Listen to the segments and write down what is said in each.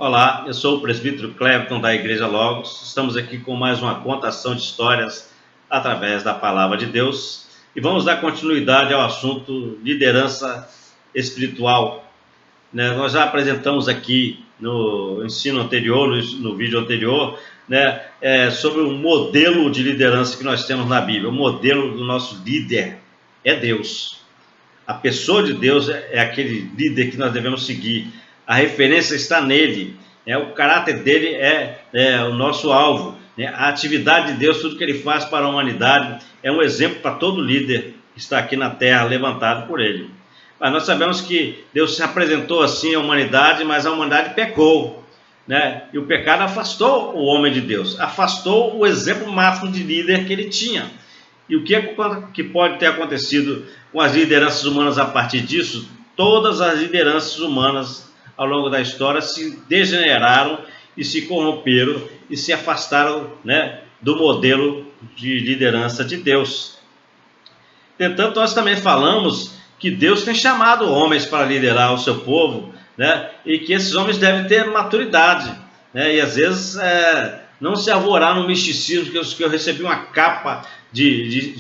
Olá, eu sou o presbítero Cleverton da Igreja Logos. Estamos aqui com mais uma contação de histórias através da Palavra de Deus e vamos dar continuidade ao assunto liderança espiritual. Nós já apresentamos aqui no ensino anterior, no vídeo anterior, sobre o modelo de liderança que nós temos na Bíblia. O modelo do nosso líder é Deus. A pessoa de Deus é aquele líder que nós devemos seguir. A referência está nele, o caráter dele é o nosso alvo, a atividade de Deus, tudo que ele faz para a humanidade, é um exemplo para todo líder que está aqui na terra, levantado por ele. Mas nós sabemos que Deus se apresentou assim à humanidade, mas a humanidade pecou, e o pecado afastou o homem de Deus, afastou o exemplo máximo de líder que ele tinha. E o que pode ter acontecido com as lideranças humanas a partir disso? Todas as lideranças humanas ao longo da história se degeneraram e se corromperam e se afastaram do modelo de liderança de Deus. Portanto, nós também falamos que Deus tem chamado homens para liderar o seu povo, e que esses homens devem ter maturidade, e às vezes não se arvorar no misticismo, que eu recebi uma capa de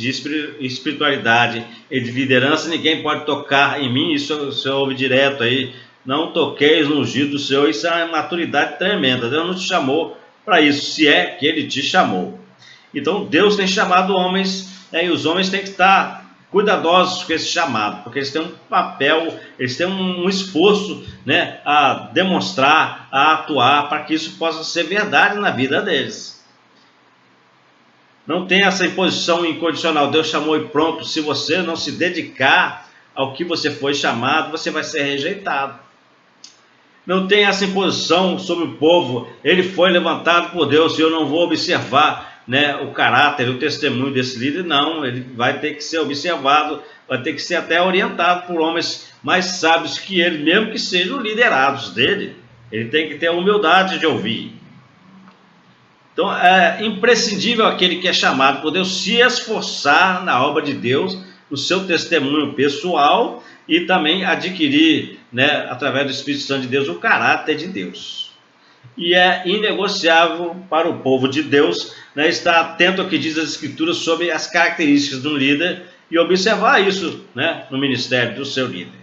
espiritualidade e de liderança, ninguém pode tocar em mim. Isso você ouve direto aí: não toqueis no ungido do Senhor. Isso é uma maturidade tremenda. Deus não te chamou para isso, se é que ele te chamou. Então Deus tem chamado homens, e os homens têm que estar cuidadosos com esse chamado, porque eles têm um papel, eles têm um esforço a demonstrar, a atuar, para que isso possa ser verdade na vida deles. Não tem essa imposição incondicional: Deus chamou e pronto. Se você não se dedicar ao que você foi chamado, você vai ser rejeitado. Não tem essa imposição sobre o povo: ele foi levantado por Deus e eu não vou observar o caráter, o testemunho desse líder. Não, ele vai ter que ser observado, vai ter que ser até orientado por homens mais sábios que ele, mesmo que sejam liderados dele. Ele tem que ter a humildade de ouvir. Então é imprescindível aquele que é chamado por Deus se esforçar na obra de Deus, no seu testemunho pessoal, e também adquirir, através do Espírito Santo de Deus, o caráter de Deus. E é inegociável para o povo de Deus estar atento ao que diz as Escrituras sobre as características de um líder e observar isso no ministério do seu líder.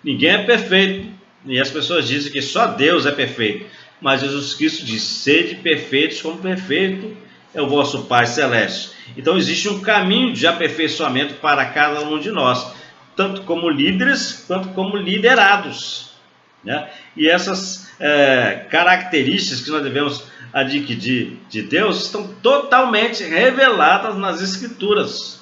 Ninguém é perfeito, e as pessoas dizem que só Deus é perfeito, mas Jesus Cristo diz: sede perfeitos como perfeito é o vosso Pai Celeste. Então existe um caminho de aperfeiçoamento para cada um de nós, tanto como líderes quanto como liderados. E essas características que nós devemos adquirir de Deus estão totalmente reveladas nas Escrituras.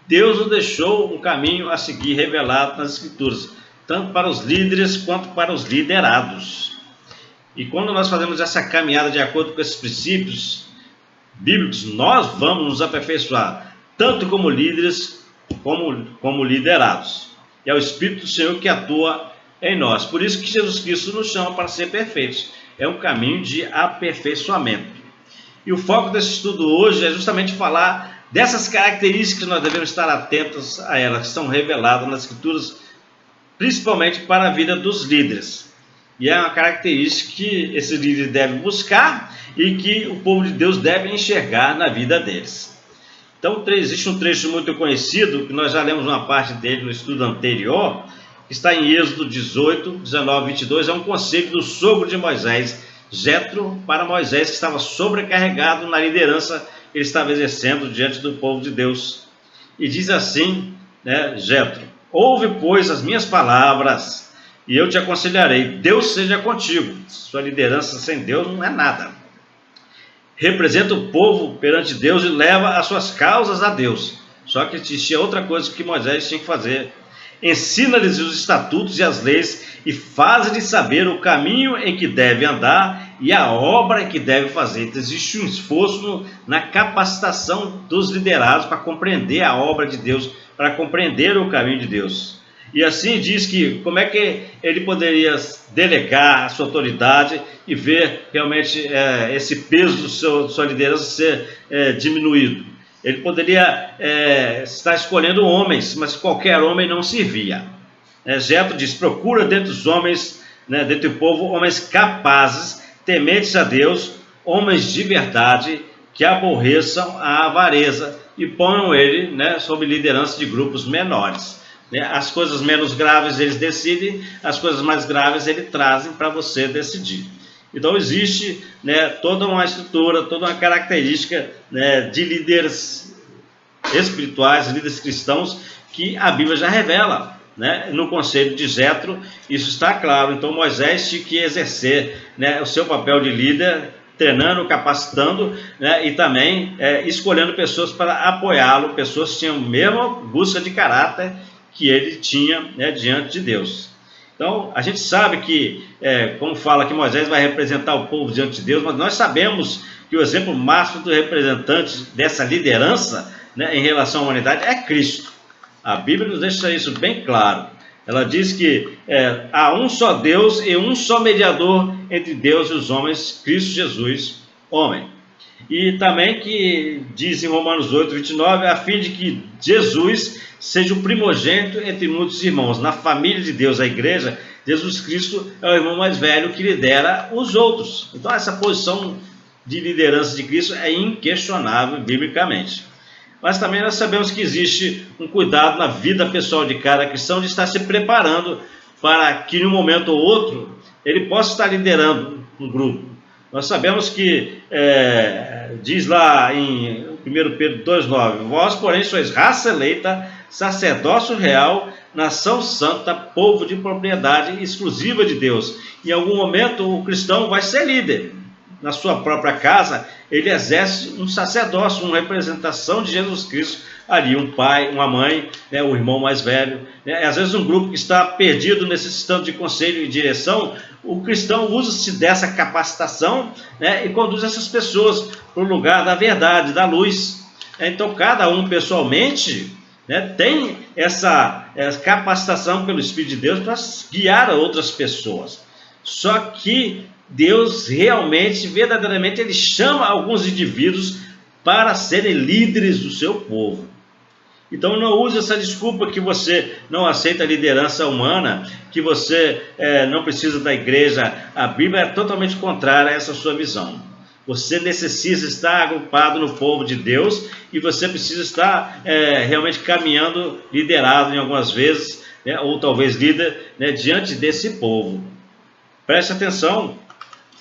Deus nos deixou um caminho a seguir revelado nas Escrituras, tanto para os líderes quanto para os liderados. E quando nós fazemos essa caminhada de acordo com esses princípios bíblicos, nós vamos nos aperfeiçoar, tanto como líderes como liderados. E é o Espírito do Senhor que atua em nós. Por isso que Jesus Cristo nos chama para ser perfeitos. É um caminho de aperfeiçoamento. E o foco desse estudo hoje é justamente falar dessas características que nós devemos estar atentos a elas, que são reveladas nas Escrituras, principalmente para a vida dos líderes. E é uma característica que esse líder deve buscar e que o povo de Deus deve enxergar na vida deles. Então existe um trecho muito conhecido, que nós já lemos uma parte dele no estudo anterior, que está em Êxodo 18, 19, 22, é um conselho do sogro de Moisés, Jetro, para Moisés, que estava sobrecarregado na liderança que ele estava exercendo diante do povo de Deus. E diz assim, Jetro: ouve, pois, as minhas palavras, e eu te aconselharei. Deus seja contigo. Sua liderança sem Deus não é nada. Representa o povo perante Deus e leva as suas causas a Deus. Só que existia outra coisa que Moisés tinha que fazer: ensina-lhes os estatutos e as leis, e faz-lhes saber o caminho em que deve andar e a obra que deve fazer. Então existe um esforço na capacitação dos liderados para compreender a obra de Deus, para compreender o caminho de Deus. E assim diz que como é que ele poderia delegar a sua autoridade e ver realmente esse peso da sua liderança ser diminuído. Ele poderia estar escolhendo homens, mas qualquer homem não servia. Jetro diz: procura dentre os homens né, dentre o povo, homens capazes, tementes a Deus, homens de verdade, que aborreçam a avareza e ponham ele, né, sob liderança de grupos menores. Né? As coisas menos graves eles decidem, as coisas mais graves eles trazem para você decidir. Então existe, né, toda uma estrutura, toda uma característica, né, de líderes espirituais, líderes cristãos, que a Bíblia já revela. Né? No conselho de Jetro, isso está claro. Então Moisés tinha que exercer, né, o seu papel de líder, treinando, capacitando, né, e também escolhendo pessoas para apoiá-lo, pessoas que tinham a mesma busca de caráter que ele tinha, né, diante de Deus. Então, a gente sabe que, como fala que Moisés vai representar o povo diante de Deus, mas nós sabemos que o exemplo máximo do representante dessa liderança, né, em relação à humanidade é Cristo. A Bíblia nos deixa isso bem claro. Ela diz que há um só Deus e um só mediador entre Deus e os homens, Cristo Jesus, homem. E também que diz em Romanos 8, 29, a fim de que Jesus seja o primogênito entre muitos irmãos. Na família de Deus, a igreja, Jesus Cristo é o irmão mais velho que lidera os outros. Então essa posição de liderança de Cristo é inquestionável biblicamente. Mas também nós sabemos que existe um cuidado na vida pessoal de cada cristão de estar se preparando para que, em um momento ou outro, ele possa estar liderando um grupo. Nós sabemos que, diz lá em 1 Pedro 2,9, vós, porém, sois raça eleita, sacerdócio real, nação santa, povo de propriedade exclusiva de Deus. Em algum momento, o cristão vai ser líder. Na sua própria casa, ele exerce um sacerdócio, uma representação de Jesus Cristo, ali um pai, uma mãe, né, o irmão mais velho, né, às vezes um grupo que está perdido, necessitando de conselho e direção, o cristão usa-se dessa capacitação, né, e conduz essas pessoas para o lugar da verdade, da luz. Então cada um pessoalmente, né, tem essa capacitação pelo Espírito de Deus para guiar outras pessoas. Só que Deus realmente, verdadeiramente, ele chama alguns indivíduos para serem líderes do seu povo. Então não use essa desculpa que você não aceita a liderança humana, que você não precisa da igreja. A Bíblia é totalmente contrária a essa sua visão. Você necessita estar agrupado no povo de Deus e você precisa estar realmente caminhando, liderado em algumas vezes, né, ou talvez líder, né, diante desse povo. Preste atenção.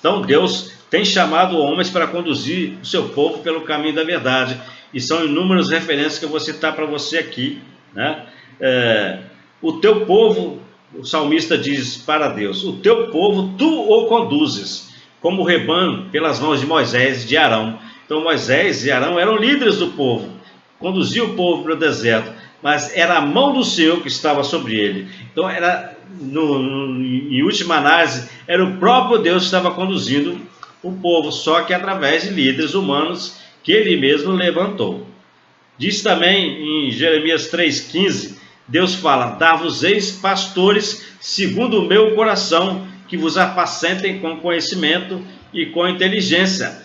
Então Deus tem chamado homens para conduzir o seu povo pelo caminho da verdade. E são inúmeras referências que eu vou citar para você aqui. Né? O teu povo, o salmista diz para Deus, o teu povo tu o conduzes, como o rebanho pelas mãos de Moisés e de Arão. Então Moisés e Arão eram líderes do povo, conduziam o povo para o deserto, mas era a mão do Senhor que estava sobre ele. Então era... em última análise, era o próprio Deus que estava conduzindo o povo, só que através de líderes humanos que ele mesmo levantou. Diz também em Jeremias 3,15, Deus fala, dar-vos-eis pastores segundo o meu coração, que vos apacentem com conhecimento e com inteligência.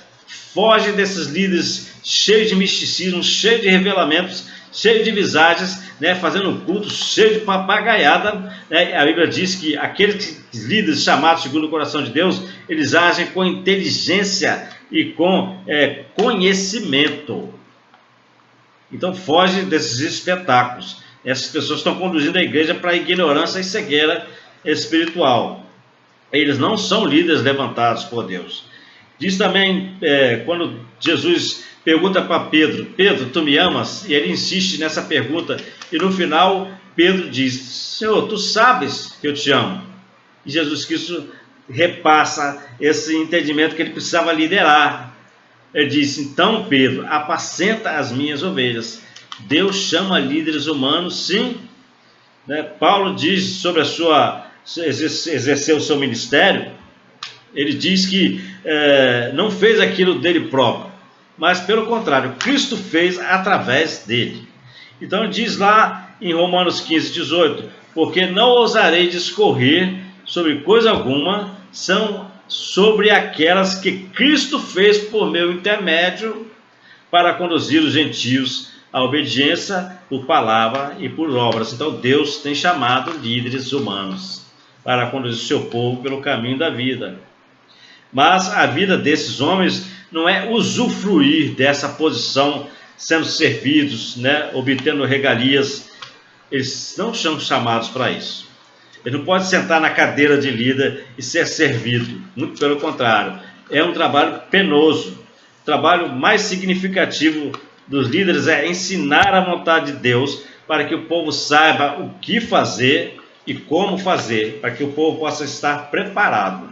Foge desses líderes cheios de misticismo, cheios de revelamentos, cheios de visagens, né, fazendo culto, cheio de papagaiada. Né? A Bíblia diz que aqueles líderes chamados segundo o coração de Deus, eles agem com inteligência e com conhecimento. Então foge desses espetáculos. Essas pessoas estão conduzindo a igreja para a ignorância e cegueira espiritual. Eles não são líderes levantados por Deus. Diz também, quando Jesus pergunta para Pedro, Pedro, tu me amas? E ele insiste nessa pergunta, e no final Pedro diz, Senhor, tu sabes que eu te amo. E Jesus Cristo repassa esse entendimento que ele precisava liderar. Ele diz, então Pedro, apacenta as minhas ovelhas. Deus chama líderes humanos, sim. Né? Paulo diz sobre a sua exercer o seu ministério, ele diz que não fez aquilo dele próprio, mas pelo contrário, Cristo fez através dele. Então diz lá em Romanos 15:18, porque não ousarei discorrer sobre coisa alguma, são sobre aquelas que Cristo fez por meu intermédio, para conduzir os gentios à obediência por palavra e por obras. Então Deus tem chamado líderes humanos. para conduzir o seu povo pelo caminho da vida. Mas a vida desses homens não é usufruir dessa posição, sendo servidos, né, obtendo regalias. Eles não são chamados para isso. Ele não pode sentar na cadeira de líder e ser servido. Muito pelo contrário. É um trabalho penoso. O trabalho mais significativo dos líderes é ensinar a vontade de Deus para que o povo saiba o que fazer e como fazer, para que o povo possa estar preparado.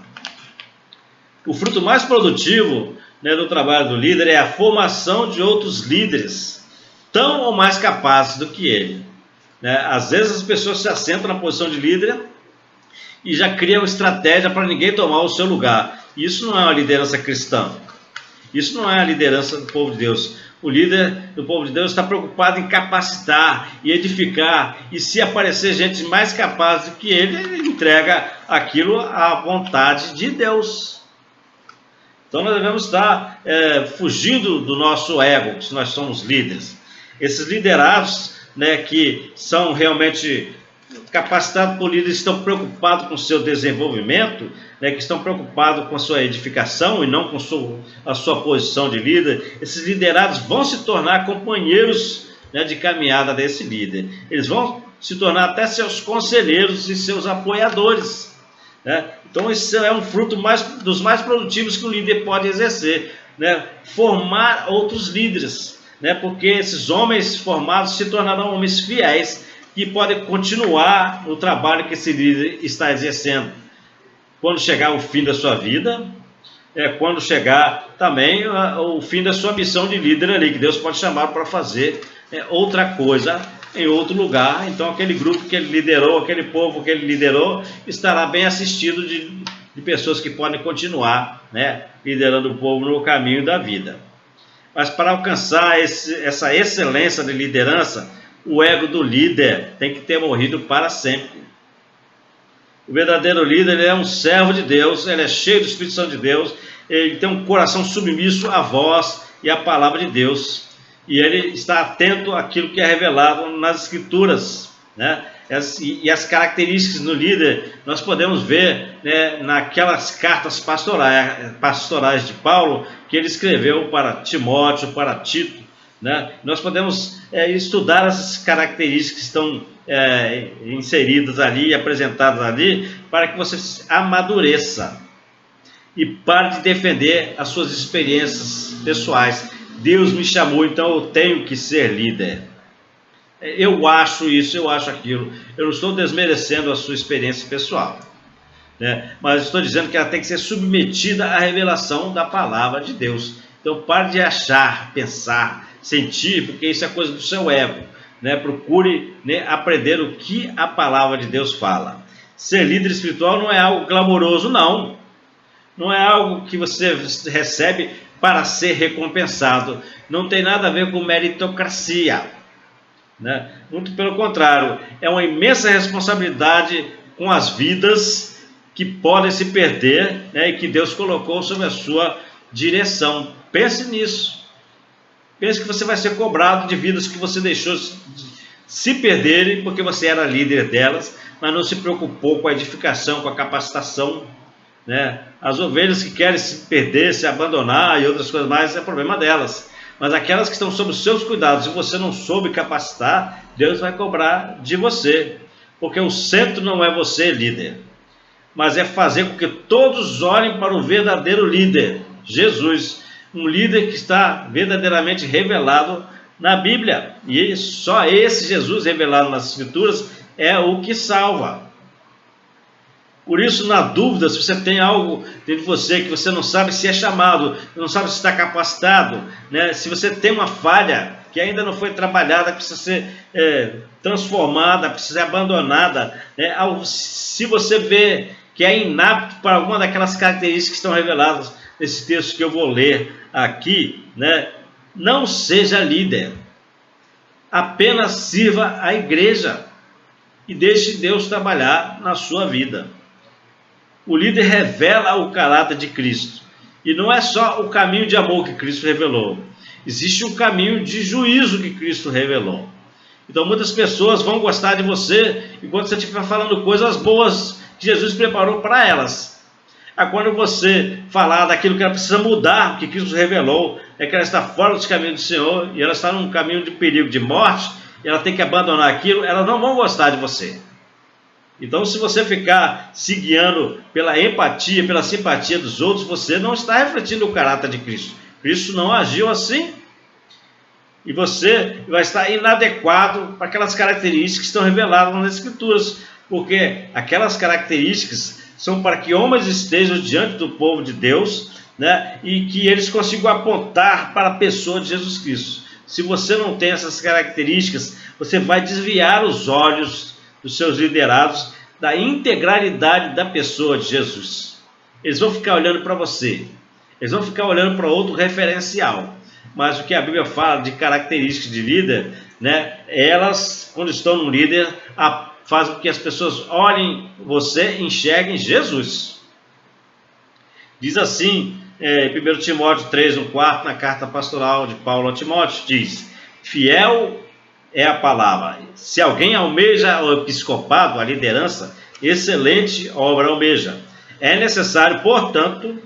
O fruto mais produtivo, né, do trabalho do líder é a formação de outros líderes, tão ou mais capazes do que ele. Né? Às vezes as pessoas se assentam na posição de líder e já criam estratégia para ninguém tomar o seu lugar. Isso não é uma liderança cristã. Isso não é a liderança do povo de Deus. O líder do povo de Deus está preocupado em capacitar e edificar, e se aparecer gente mais capaz do que ele entrega aquilo à vontade de Deus. Então nós devemos estar fugindo do nosso ego, se nós somos líderes. Esses liderados, né, que são realmente capacitados por líderes, estão preocupados com o seu desenvolvimento, né, que estão preocupados com a sua edificação e não com a sua posição de líder. Esses liderados vão se tornar companheiros, né, de caminhada desse líder. Eles vão se tornar até seus conselheiros e seus apoiadores. Né? Então esse é um fruto dos mais produtivos que o líder pode exercer, né? Formar outros líderes, né? Porque esses homens formados se tornarão homens fiéis que podem continuar o trabalho que esse líder está exercendo quando chegar o fim da sua vida, quando chegar também o fim da sua missão de líder ali, que Deus pode chamar para fazer outra coisa em outro lugar. Então aquele grupo que ele liderou, aquele povo que ele liderou, estará bem assistido de pessoas que podem continuar, né, liderando o povo no caminho da vida. Mas para alcançar essa excelência de liderança, o ego do líder tem que ter morrido para sempre. O verdadeiro líder, ele é um servo de Deus, ele é cheio do Espírito Santo de Deus, ele tem um coração submisso à voz e à palavra de Deus, e ele está atento àquilo que é revelado nas Escrituras, né? E as características do líder nós podemos ver, né, naquelas cartas pastorais de Paulo, que ele escreveu para Timóteo, para Tito, né? Nós podemos estudar essas características que estão inseridas ali, apresentadas ali, para que você amadureça e pare de defender as suas experiências pessoais. Deus me chamou, então eu tenho que ser líder. Eu acho isso, eu acho aquilo. Eu não estou desmerecendo a sua experiência pessoal, né? Mas estou dizendo que ela tem que ser submetida à revelação da palavra de Deus. Então pare de achar, pensar, sentir, porque isso é coisa do seu ego, né? Procure, né, aprender o que a palavra de Deus fala. Ser líder espiritual não é algo glamouroso, não. Não é algo que você recebe para ser recompensado. Não tem nada a ver com meritocracia, né? Muito pelo contrário, é uma imensa responsabilidade com as vidas que podem se perder, né, e que Deus colocou sob a sua direção. Pense nisso. Pense que você vai ser cobrado de vidas que você deixou se perderem porque você era líder delas, mas não se preocupou com a edificação, com a capacitação, né? As ovelhas que querem se perder, se abandonar e outras coisas mais, é problema delas. Mas aquelas que estão sob os seus cuidados, se você não soube capacitar, Deus vai cobrar de você. Porque o centro não é você, líder, mas é fazer com que todos olhem para o verdadeiro líder, Jesus. Um líder que está verdadeiramente revelado na Bíblia. E só esse Jesus revelado nas Escrituras é o que salva. Por isso, na dúvida, se você tem algo dentro de você que você não sabe se é chamado, não sabe se está capacitado, né? Se você tem uma falha que ainda não foi trabalhada, precisa ser transformada, precisa ser abandonada, né? Se você vê que é inapto para alguma daquelas características que estão reveladas nesse texto que eu vou ler aqui, né? Não seja líder, apenas sirva a igreja e deixe Deus trabalhar na sua vida. O líder revela o caráter de Cristo. E não é só o caminho de amor que Cristo revelou. Existe um caminho de juízo que Cristo revelou. Então muitas pessoas vão gostar de você enquanto você estiver falando coisas boas que Jesus preparou para elas. Quando você falar daquilo que ela precisa mudar, que Cristo revelou, é que ela está fora dos caminhos do Senhor, e ela está num caminho de perigo de morte, e ela tem que abandonar aquilo, elas não vão gostar de você. Então, se você ficar se guiando pela empatia, pela simpatia dos outros, você não está refletindo o caráter de Cristo. Cristo não agiu assim. E você vai estar inadequado para aquelas características que estão reveladas nas Escrituras, porque aquelas características são para que homens estejam diante do povo de Deus, né, e que eles consigam apontar para a pessoa de Jesus Cristo. Se você não tem essas características, você vai desviar os olhos dos seus liderados da integralidade da pessoa de Jesus. Eles vão ficar olhando para você, eles vão ficar olhando para outro referencial. Mas o que a Bíblia fala de características de líder, né, elas, quando estão no líder, fazem com que as pessoas olhem você e enxerguem Jesus. Diz assim, 1 Timóteo 3, 1/4, na carta pastoral de Paulo a Timóteo, diz: fiel é a palavra. Se alguém almeja o episcopado, a liderança, excelente obra almeja. É necessário, portanto,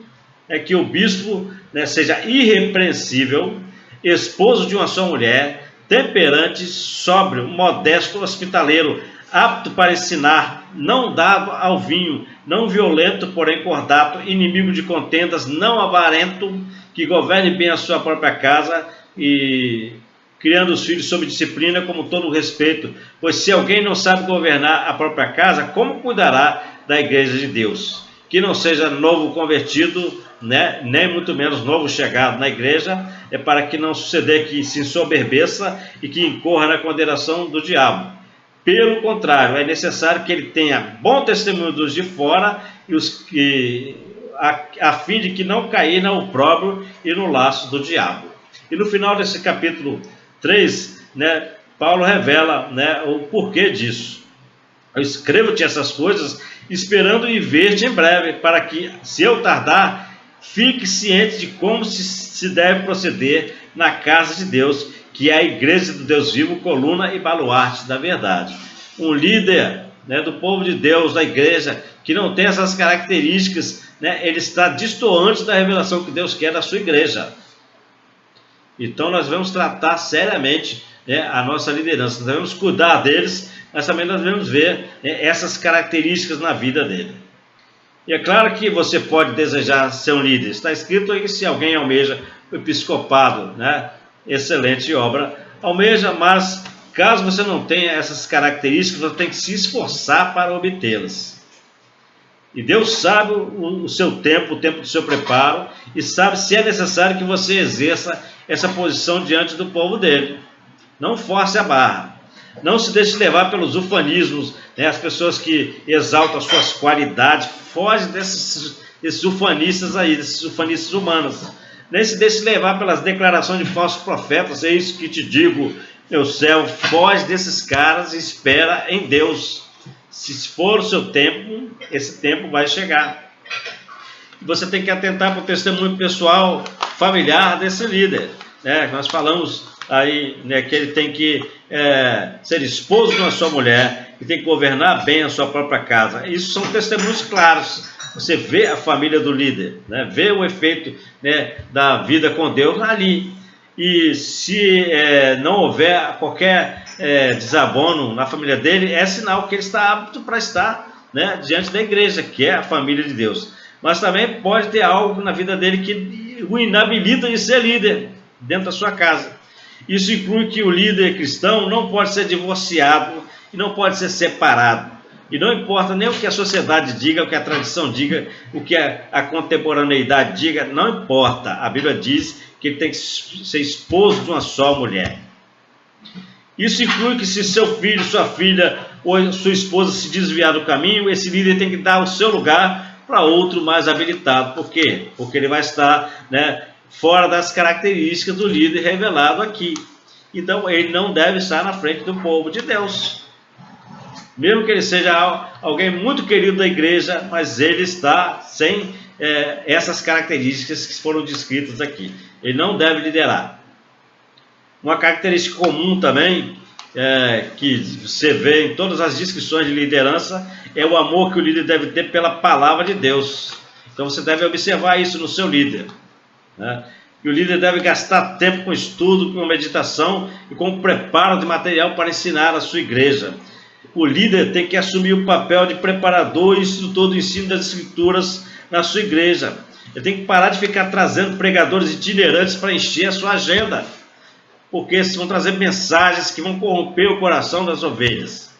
que o bispo, né, seja irrepreensível, esposo de uma só mulher, temperante, sóbrio, modesto, hospitaleiro, apto para ensinar, não dado ao vinho, não violento, porém cordato, inimigo de contendas, não avarento, que governe bem a sua própria casa e criando os filhos sob disciplina, como todo respeito. Pois se alguém não sabe governar a própria casa, como cuidará da igreja de Deus? Que não seja novo convertido, né, nem muito menos novo chegado na igreja, é para que não suceder que se ensoberbeça e que incorra na condenação do diabo. Pelo contrário, é necessário que ele tenha bom testemunho dos de fora, a fim de que não cair no opróbrio e no laço do diabo. E no final desse capítulo 3, né, Paulo revela, né, o porquê disso. Eu escrevo-te essas coisas esperando e ver-te em breve, para que, se eu tardar, fique ciente de como se deve proceder na casa de Deus, que é a igreja do Deus vivo, coluna e baluarte da verdade. Um líder, né, do povo de Deus, da igreja, que não tem essas características, né, ele está destoante da revelação que Deus quer da sua igreja. Então nós devemos tratar seriamente, né, a nossa liderança, nós devemos cuidar deles, mas também nós devemos ver, né, essas características na vida dele. E é claro que você pode desejar ser um líder. Está escrito aí que se alguém almeja o episcopado, né, excelente obra almeja, mas caso você não tenha essas características, você tem que se esforçar para obtê-las. E Deus sabe o seu tempo, o tempo do seu preparo, e sabe se é necessário que você exerça essa posição diante do povo dele. Não force a barra. Não se deixe levar pelos ufanismos, né, as pessoas que exaltam as suas qualidades. Foge desses ufanistas aí, desses ufanistas humanos. Nem se deixe levar pelas declarações de falsos profetas. É isso que te digo, meu céu. Foge desses caras e espera em Deus. Se for o seu tempo, esse tempo vai chegar. Você tem que atentar para o testemunho pessoal, familiar desse líder, né? Nós falamos aí, né, que ele tem que ser esposo de uma só mulher, que tem que governar bem a sua própria casa. Isso são testemunhos claros. Você vê a família do líder, né, vê o efeito, né, da vida com Deus ali. E se não houver qualquer desabono na família dele, é sinal que ele está apto para estar, né, diante da igreja, que é a família de Deus. Mas também pode ter algo na vida dele que o inabilita de ser líder dentro da sua casa. Isso inclui que o líder cristão não pode ser divorciado e não pode ser separado. E não importa nem o que a sociedade diga, o que a tradição diga, o que a contemporaneidade diga, não importa. A Bíblia diz que ele tem que ser esposo de uma só mulher. Isso inclui que se seu filho, sua filha ou sua esposa se desviar do caminho, esse líder tem que dar o seu lugar para outro mais habilitado. Por quê? Porque ele vai estar, né, fora das características do líder revelado aqui. Então ele não deve estar na frente do povo de Deus. Mesmo que ele seja alguém muito querido da igreja, mas ele está sem essas características que foram descritas aqui. Ele não deve liderar. Uma característica comum também que você vê em todas as descrições de liderança é o amor que o líder deve ter pela palavra de Deus. Então você deve observar isso no seu líder, né? E o líder deve gastar tempo com estudo, com meditação e com preparo de material para ensinar a sua igreja. O líder tem que assumir o papel de preparador e instrutor do ensino das escrituras na sua igreja. Ele tem que parar de ficar trazendo pregadores itinerantes para encher a sua agenda, porque esses vão trazer mensagens que vão corromper o coração das ovelhas.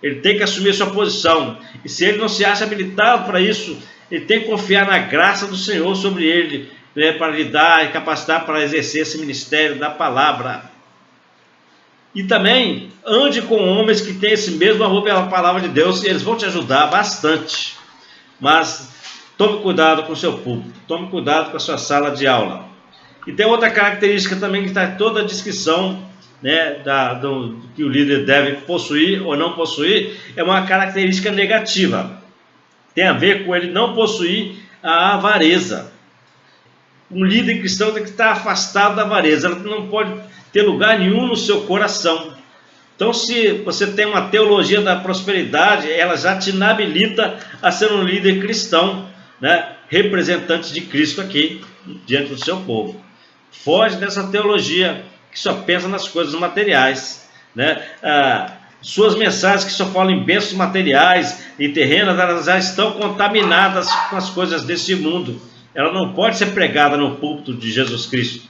Ele tem que assumir a sua posição, e se ele não se acha habilitado para isso, ele tem que confiar na graça do Senhor sobre ele, né, para lhe dar e capacitar para exercer esse ministério da palavra. E também ande com homens que têm esse mesmo amor pela palavra de Deus, e eles vão te ajudar bastante. Mas tome cuidado com o seu público, tome cuidado com a sua sala de aula. E tem outra característica também que está em toda a descrição, né, do que o líder deve possuir ou não possuir, é uma característica negativa. Tem a ver com ele não possuir a avareza. Um líder cristão tem que estar afastado da avareza, ela não pode ter lugar nenhum no seu coração. Então, se você tem uma teologia da prosperidade, ela já te inabilita a ser um líder cristão, né, representante de Cristo aqui diante do seu povo. Foge dessa teologia que só pensa nas coisas materiais, né? Suas mensagens que só falam em bênçãos materiais e terrenas, elas já estão contaminadas com as coisas desse mundo. Ela não pode ser pregada no púlpito de Jesus Cristo.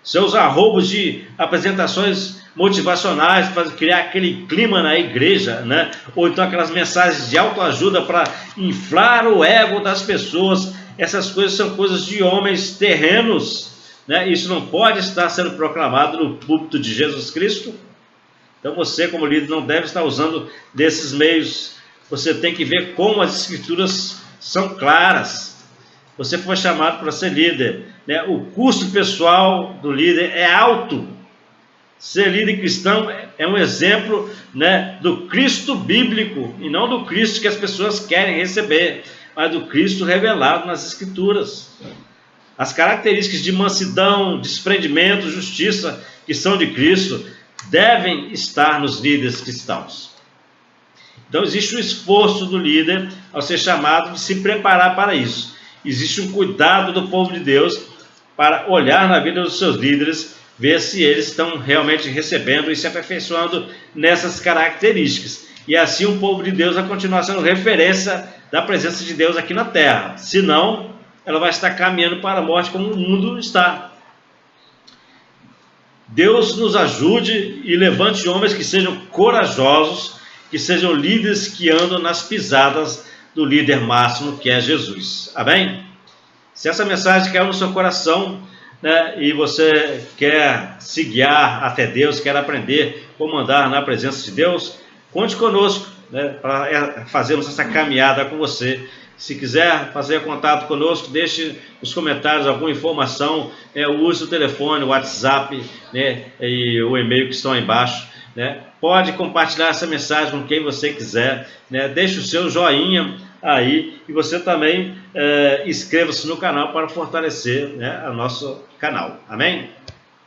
Seus arroubos de apresentações motivacionais para criar aquele clima na igreja, né? Ou então aquelas mensagens de autoajuda para inflar o ego das pessoas. Essas coisas são coisas de homens terrenos, né? Isso não pode estar sendo proclamado no púlpito de Jesus Cristo. Então você, como líder, não deve estar usando desses meios. Você tem que ver como as escrituras são claras. Você foi chamado para ser líder, né? O custo pessoal do líder é alto. Ser líder cristão é um exemplo, né, do Cristo bíblico, e não do Cristo que as pessoas querem receber, mas do Cristo revelado nas Escrituras. As características de mansidão, desprendimento, justiça que são de Cristo devem estar nos líderes cristãos. Então existe um esforço do líder ao ser chamado de se preparar para isso. Existe um cuidado do povo de Deus para olhar na vida dos seus líderes, ver se eles estão realmente recebendo e se aperfeiçoando nessas características. E assim o povo de Deus vai continuar sendo referência da presença de Deus aqui na terra. Senão, ela vai estar caminhando para a morte como o mundo está. Deus nos ajude e levante homens que sejam corajosos, que sejam líderes que andam nas pisadas do líder máximo, que é Jesus. Amém? Se essa mensagem caiu no seu coração, né, e você quer se guiar até Deus, quer aprender como andar na presença de Deus, conte conosco, né, para fazermos essa caminhada com você. Se quiser fazer contato conosco, deixe nos comentários alguma informação, use o telefone, o WhatsApp, né, e o e-mail que estão aí embaixo, né. Pode compartilhar essa mensagem com quem você quiser, né, deixe o seu joinha aí, e você também inscreva-se no canal para fortalecer, né, o nosso canal. Amém?